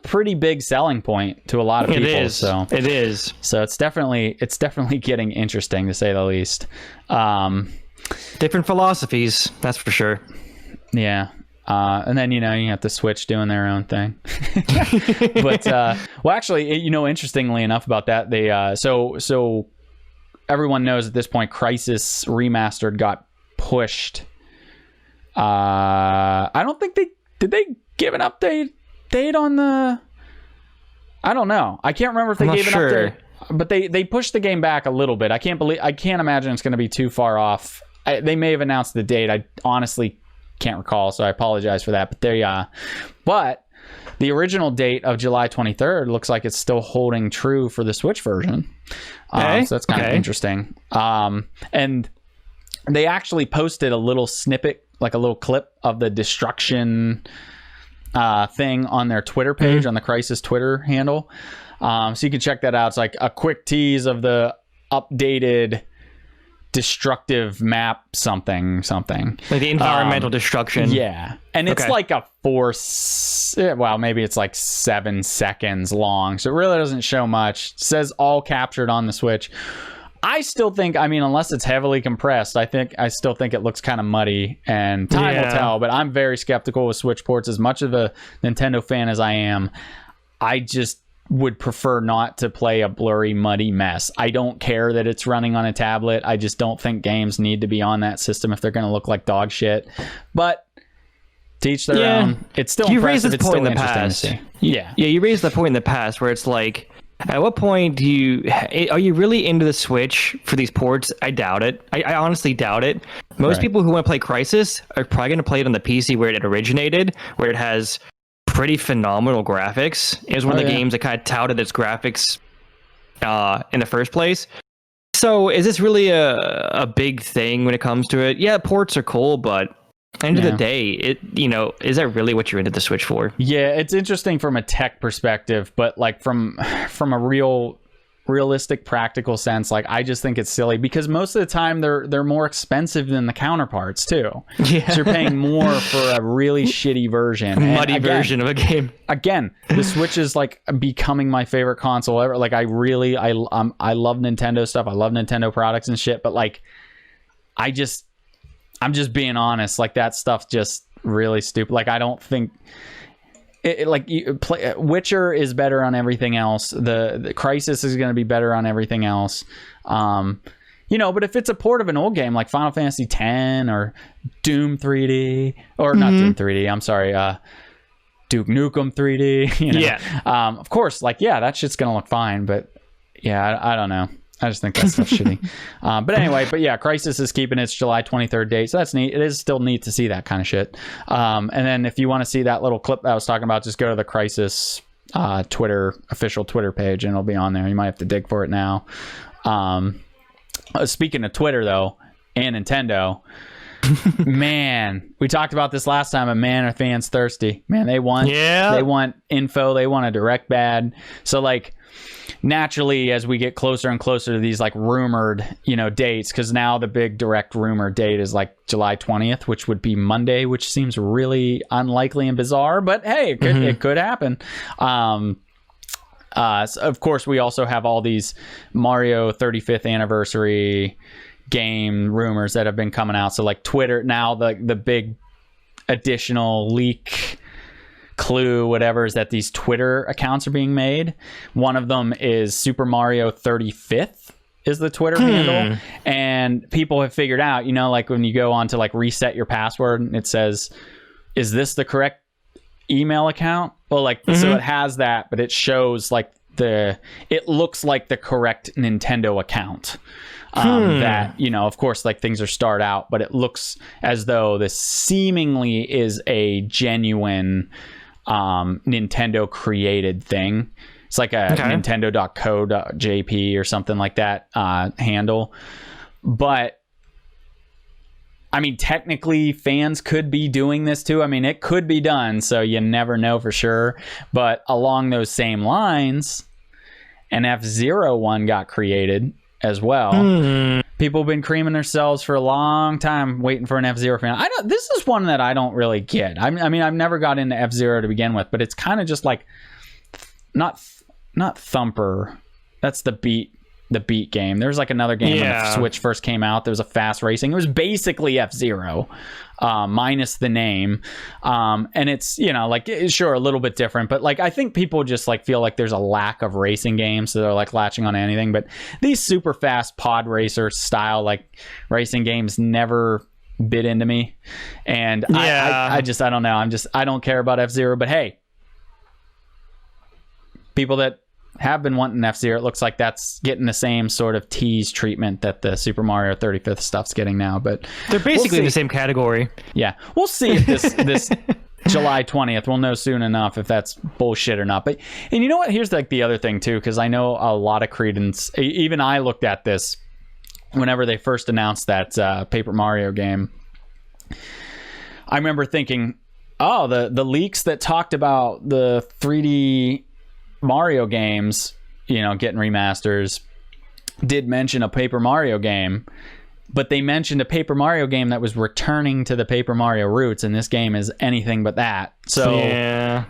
pretty big selling point to a lot of people. It is. So it's definitely getting interesting, to say the least. Different philosophies, that's for sure. Yeah. And then, you have the Switch doing their own thing. But, well, actually, interestingly enough about that, they, so everyone knows at this point, Crysis Remastered got pushed. I don't think did they give an update date on the, I don't know. I can't remember if they gave an update, but they pushed the game back a little bit. I can't imagine it's going to be too far off. They may have announced the date. I honestly can't recall, so I apologize for that. But there you are. But the original date of July 23rd looks like it's still holding true for the Switch version. So that's kind of interesting. And they actually posted a little snippet, like a little clip of the destruction thing on their Twitter page, on the Crysis Twitter handle. So you can check that out. It's like a quick tease of the updated destructive map something like the environmental destruction. And it's like a maybe it's like 7 seconds long, so it really doesn't show much. It says all captured on the Switch. I still think, unless it's heavily compressed, I still think it looks kind of muddy, and time will tell. But I'm very skeptical with Switch ports. As much of a Nintendo fan as I am, I just would prefer not to play a blurry, muddy mess. I don't care that it's running on a tablet. I just don't think games need to be on that system if they're going to look like dog shit. But to each their own. It's still impressive. It's still interesting to see. You raised the point in the past where it's like, At what point are you really into the Switch for these ports? I doubt it. I honestly doubt it. Most people who want to play Crysis are probably going to play it on the PC where it originated, where it has pretty phenomenal graphics. It was one of the games that kind of touted its graphics in the first place. So is this really a big thing when it comes to it? Yeah, ports are cool, but at the end of the day, is that really what you're into the Switch for? Yeah, it's interesting from a tech perspective, but like from a realistic practical sense, like I just think it's silly because most of the time they're more expensive than the counterparts too. Yeah. So you're paying more for a really shitty version, muddy version of a game. Again, the Switch is like becoming my favorite console ever. Like I love Nintendo stuff. I love Nintendo products and shit, but like I'm just being honest. Like that stuff's just really stupid. Like I don't think Witcher is better on everything else. The Crysis is going to be better on everything else. But if it's a port of an old game like Final Fantasy X or Doom 3D or not Doom 3D, I'm sorry, Duke Nukem 3D. Of course, that shit's going to look fine. But yeah, I don't know. I just think that stuff's shitty. But yeah, Crysis is keeping its July 23rd date, so that's neat. It is still neat to see that kind of shit. And then if you want to see that little clip that I was talking about, just go to the Crysis official Twitter page, and it'll be on there. You might have to dig for it now. Speaking of Twitter, though, and Nintendo, man, we talked about this last time, and man, are fans thirsty. Man, they want info. They want a direct bad. So, like, naturally, as we get closer and closer to these like rumored dates, because now the big direct rumor date is like July 20th, which would be Monday, which seems really unlikely and bizarre, but hey, it could happen. So of course, we also have all these Mario 35th anniversary game rumors that have been coming out. So like Twitter now, the big additional leak clue, whatever, is that these Twitter accounts are being made. One of them is Super Mario 35th is the Twitter handle, and people have figured out, like when you go on to like reset your password and it says, is this the correct email account? Well, like so it has that, but it shows like it looks like the correct Nintendo account. That, of course, like things are starred out, but it looks as though this seemingly is a genuine Nintendo created thing. It's like a nintendo.co.jp or something like that handle. But I mean, technically fans could be doing this too. I mean, it could be done, so you never know for sure. But along those same lines, an FZero one got created as well. People have been creaming themselves for a long time waiting for an F-Zero fan. This is one that I don't really get. I mean, I've never got into F-Zero to begin with, but it's kind of just like not Thumper. That's the beat game. There was like another game when the Switch first came out. There was a fast racing. It was basically F-Zero, minus the name. And it's, sure, a little bit different, but like I think people just like feel like there's a lack of racing games, so they're like latching on anything. But these super fast pod racer style like racing games never bit into me. And I don't know. I don't care about F-Zero, but hey, people that have been wanting F-Zero, it looks like that's getting the same sort of tease treatment that the Super Mario 35th stuff's getting now. But they're basically in the same category. Yeah, we'll see if this July 20th, we'll know soon enough if that's bullshit or not. And you know what? Here's like the other thing too, because I know a lot of credence. Even I looked at this whenever they first announced that Paper Mario game. I remember thinking, oh, the leaks that talked about the 3D Mario games, getting remasters, did mention a Paper Mario game, but they mentioned a Paper Mario game that was returning to the Paper Mario roots, and this game is anything but that. So,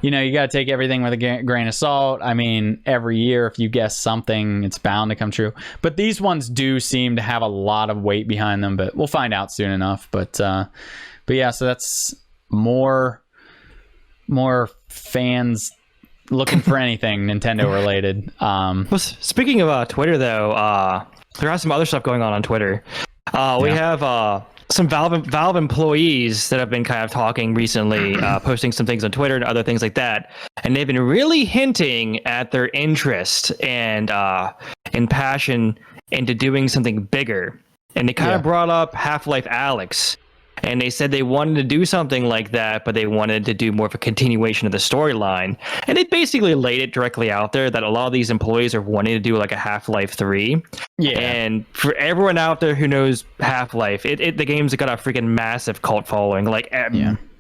you got to take everything with a grain of salt. I mean, every year, if you guess something, it's bound to come true. But these ones do seem to have a lot of weight behind them, but we'll find out soon enough. But yeah, so that's more fans looking for anything Nintendo related. Well, speaking of Twitter, though, there are some other stuff going on Twitter. We have some Valve employees that have been kind of talking recently, posting some things on Twitter and other things like that, and they've been really hinting at their interest and passion into doing something bigger. And they kind of brought up Half-Life Alyx, and they said they wanted to do something like that, but they wanted to do more of a continuation of the storyline. And they basically laid it directly out there that a lot of these employees are wanting to do like a Half-Life 3. Yeah. And for everyone out there who knows Half-Life, the game's got a freaking massive cult following, like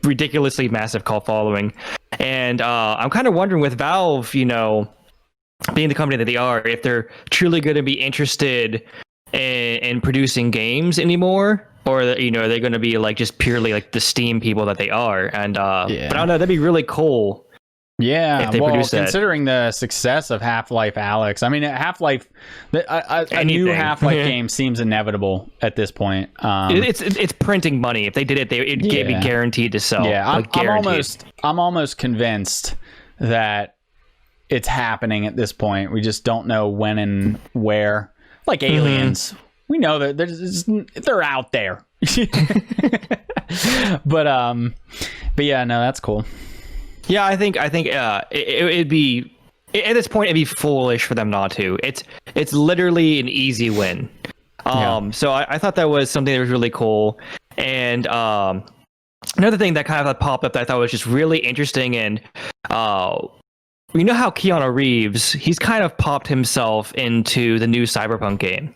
ridiculously massive cult following. And I'm kind of wondering with Valve, being the company that they are, if they're truly going to be interested in producing games anymore, or are they going to be like just purely like the Steam people that they are? And but I don't know, that'd be really cool. Yeah, if they well, produce that. Considering the success of Half-Life Alyx, I mean, Half-Life, a new Half-Life game seems inevitable at this point. It's printing money. If they did it, it'd be guaranteed to sell. Yeah, like, I'm almost convinced that it's happening at this point. We just don't know when and where. Like Aliens, we know that they're out there. but yeah, no, that's cool. Yeah, I think it'd be at this point it'd be foolish for them not to. It's literally an easy win. So I thought that was something that was really cool. And another thing that kind of popped up that I thought was just really interesting, and you know how Keanu Reeves, he's kind of popped himself into the new Cyberpunk game.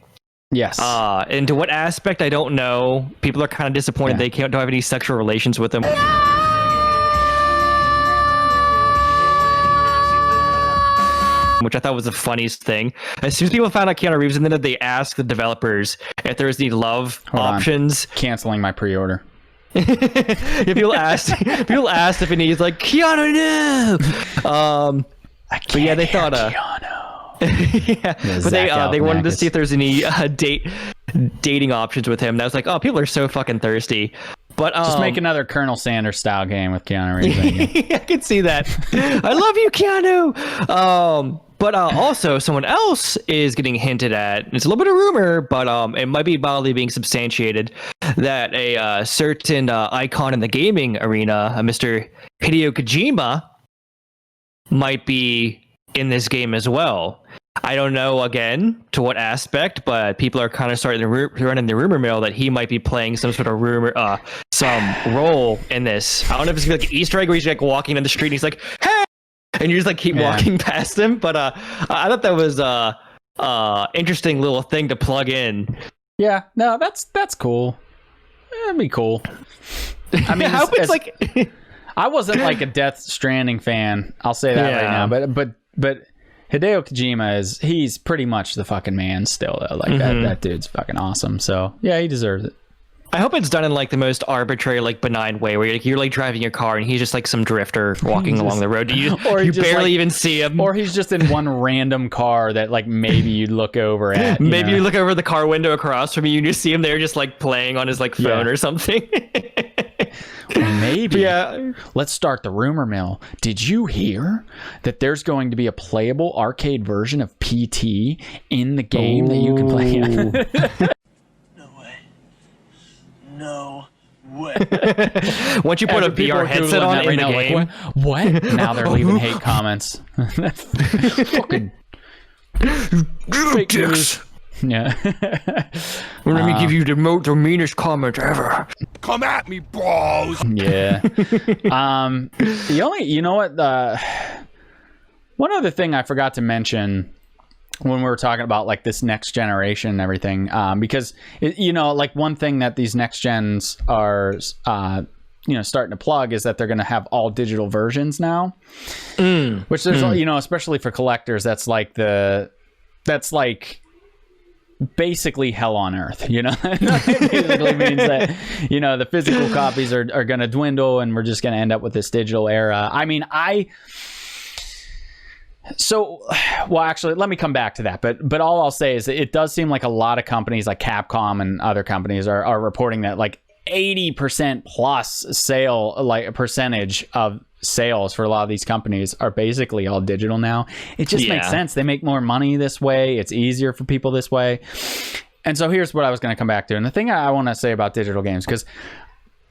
Yes. And to what aspect, I don't know. People are kind of disappointed they don't have any sexual relations with him. Which I thought was the funniest thing. As soon as people found out Keanu Reeves, and then they asked the developers if there was any love options. Canceling my pre-order. People asked if and he's like, Keanu, no. But yeah, they thought yeah, but they wanted to see if there's any dating options with him. That was like, oh, people are so fucking thirsty. But just make another Colonel Sanders style game with Keanu Reeves. I can see that. I love you, Keanu. But also someone else is getting hinted at. It's a little bit of rumor, but it might be mildly being substantiated that a certain icon in the gaming arena, Mr. Hideo Kojima, might be in this game as well. I don't know, again, to what aspect, but people are kind of starting to run in the rumor mill that he might be playing some sort of some role in this. I don't know if it's going to be like an Easter egg where he's like walking in the street and he's like, hey! And you just like keep walking past him. But I thought that was interesting little thing to plug in. Yeah, no, that's cool. That'd be cool. I mean, I wasn't like a Death Stranding fan. I'll say that right now. But Hideo Kojima he's pretty much the fucking man still. Like that dude's fucking awesome. So yeah, he deserves it. I hope it's done in like the most arbitrary, like benign way, where you're like driving your car and he's just like some drifter walking along the road. You barely even see him, or he's just in one random car that like maybe you'd look over at. Maybe you look over the car window across from you and you see him there just like playing on his like phone or something. Maybe. Yeah. Let's start the rumor mill. Did you hear that there's going to be a playable arcade version of PT in the game that you can play? No way. Once you put a VR headset on in the game. Like, what? Now they're leaving hate comments. Fucking fake news. Yeah. Let me give you the meanest comment ever. Come at me, bros. Yeah. You know what? One other thing I forgot to mention when we were talking about like this next generation and everything, because like one thing that these next gens are starting to plug is that they're going to have all digital versions now, which there's especially for collectors, that's like basically hell on earth. It basically means that the physical copies are going to dwindle and we're just going to end up with this digital era. I mean, actually, let me come back to that. But all I'll say is that it does seem like a lot of companies like Capcom and other companies are reporting that like 80% plus percentage of sales for a lot of these companies are basically all digital now. It just makes sense. They make more money this way. It's easier for people this way. And so here's what I was going to come back to. And the thing I want to say about digital games, because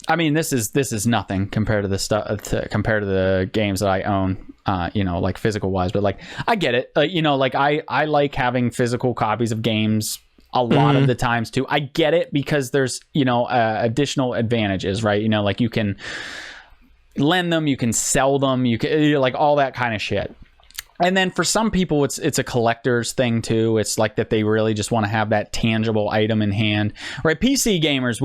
I mean, this is nothing compared to the stuff compared to the games that I own, like physical wise. But like, I get it. Like I like having physical copies of games a lot of the times too. I get it because there's additional advantages, right? Like you can lend them, you can sell them, you can like all that kind of shit. And then for some people, it's a collector's thing too. It's like that they really just want to have that tangible item in hand, right? PC gamers,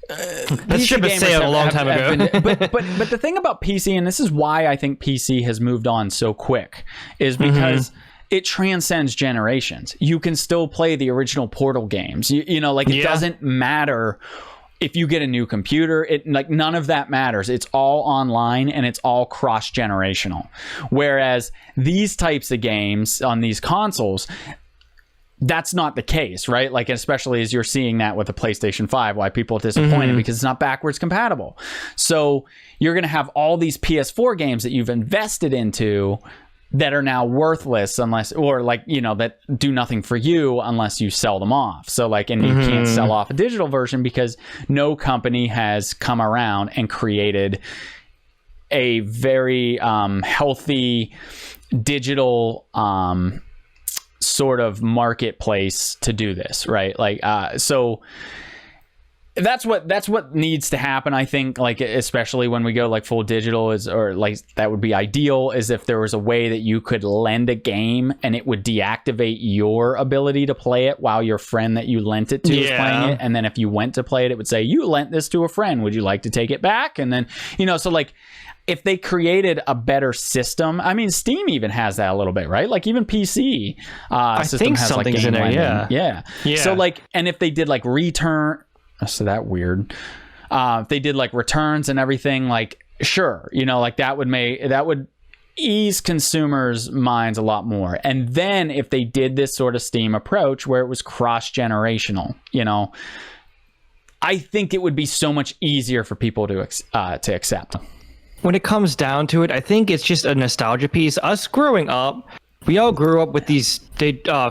that ship has sailed a long time ago. But the thing about PC, and this is why I think PC has moved on so quick, is because it transcends generations. You can still play the original Portal games. It doesn't matter if you get a new computer. None of that matters. It's all online and it's all cross-generational. Whereas these types of games on these consoles, that's not the case, right? Like, especially as you're seeing that with the PlayStation 5, why people are disappointed because it's not backwards compatible. So you're going to have all these PS4 games that you've invested into that are now worthless that do nothing for you unless you sell them off. So and you can't sell off a digital version because no company has come around and created a very healthy digital sort of marketplace to do this, right? So that's what needs to happen, I think, especially when we go full digital, that would be ideal, is if there was a way that you could lend a game and it would deactivate your ability to play it while your friend that you lent it to is playing it, and then if you went to play it, it would say, you lent this to a friend, would you like to take it back? And then if they created a better system, I mean, Steam even has that a little bit, right? Even PC system has something's game in there, lending. Yeah. So and if they did return, so that weird. If they did returns and everything, sure, that would ease consumers' minds a lot more. And then if they did this sort of Steam approach where it was cross-generational, I think it would be so much easier for people to accept. When it comes down to it, I think it's just a nostalgia piece. Us growing up, we all grew up with these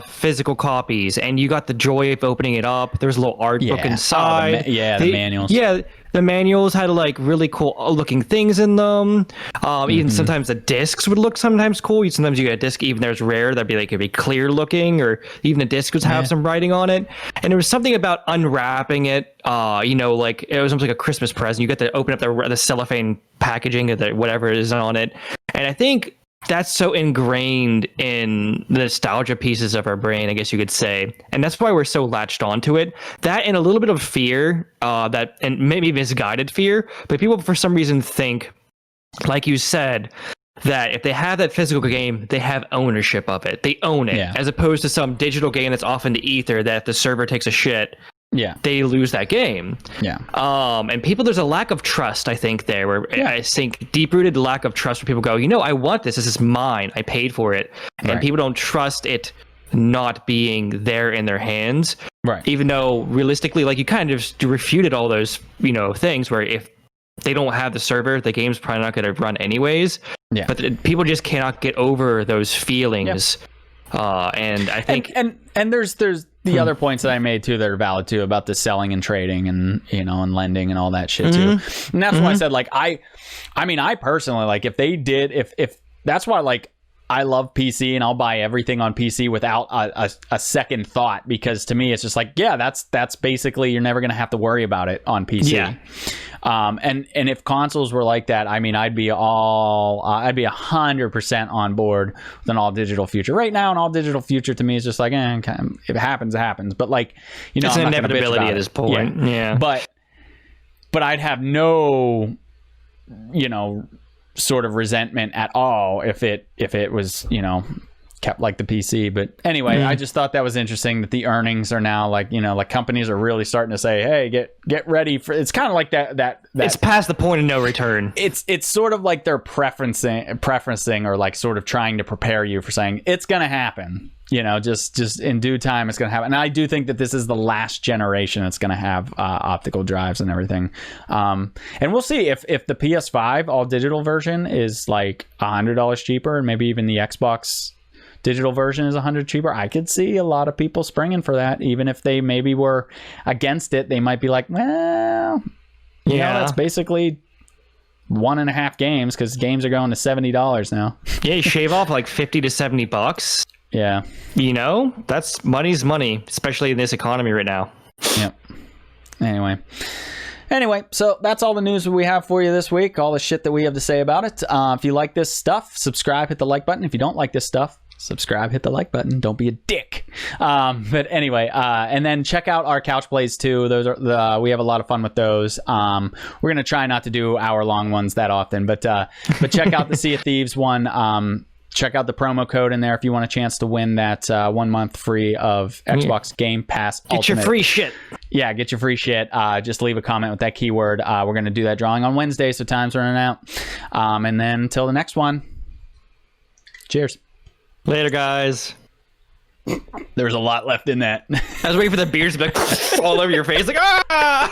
physical copies, and you got the joy of opening it up. There's a little art book inside. The manuals. Yeah, the manuals had really cool looking things in them. Even sometimes the discs would look sometimes cool. Sometimes you get a disc, even there's rare, it'd be clear looking, or even the disc would have some writing on it. And there was something about unwrapping it. It was almost like a Christmas present. You get to open up the cellophane packaging of whatever is on it. And I think that's so ingrained in the nostalgia pieces of our brain, I guess you could say. And that's why we're so latched onto it. That and a little bit of fear, and maybe misguided fear, but people for some reason think, like you said, that if they have that physical game, they have ownership of it. They own it, as opposed to some digital game that's off in the ether that if the server takes a shit, they lose that game. And people, there's a lack of trust, I think, there, where I think deep-rooted lack of trust, where people go, I want this is mine, I paid for it, and people don't trust it not being there in their hands, even though realistically, you kind of just refuted all those things where if they don't have the server, the game's probably not going to run anyways. But people just cannot get over those feelings. And I think and there's the other points that I made too that are valid too about the selling and trading and and lending and all that shit too. And that's why I said I personally if that's why I love PC and I'll buy everything on PC without a second thought, because to me it's just that's basically, you're never going to have to worry about it on PC. And if consoles were like that, I'd be 100% on board with an all digital future. Right now, an all digital future to me is just if it happens, it happens. But it's an inevitability at this point. But I'd have no, sort of resentment at all if it was kept like the PC. But anyway, I just thought that was interesting that the earnings are now companies are really starting to say, hey, get ready for, it's kind of like that it's past the point of no return. It's sort of like they're preferencing or sort of trying to prepare you for saying it's gonna happen, just in due time it's gonna happen. And I do think that this is the last generation that's gonna have optical drives and everything, and we'll see if the PS5 all digital version is $100 cheaper, and maybe even the Xbox digital version is $100 cheaper, I could see a lot of people springing for that. Even if they maybe were against it, they might be like, well, you know, that's basically 1.5 games, because games are going to $70 now. Yeah, you shave off like $50 to $70. Yeah. You know, that's money's money, especially in this economy right now. Yep. Anyway, so that's all the news we have for you this week, all the shit that we have to say about it. If you like this stuff, subscribe, hit the like button. If you don't like this stuff, subscribe, hit the like button. Don't be a dick. But anyway, and then check out our couch plays too. Those are we have a lot of fun with those. We're gonna try not to do hour-long ones that often, but check out the Sea of Thieves one. Check out the promo code in there if you want a chance to win that 1 month free of Xbox Game Pass Ultimate. Get your free shit. Yeah, get your free shit. Just leave a comment with that keyword. We're going to do that drawing on Wednesday, so time's running out. And then until the next one, cheers. Later, guys. There's a lot left in that. I was waiting for the beers to be like all over your face, like, ah!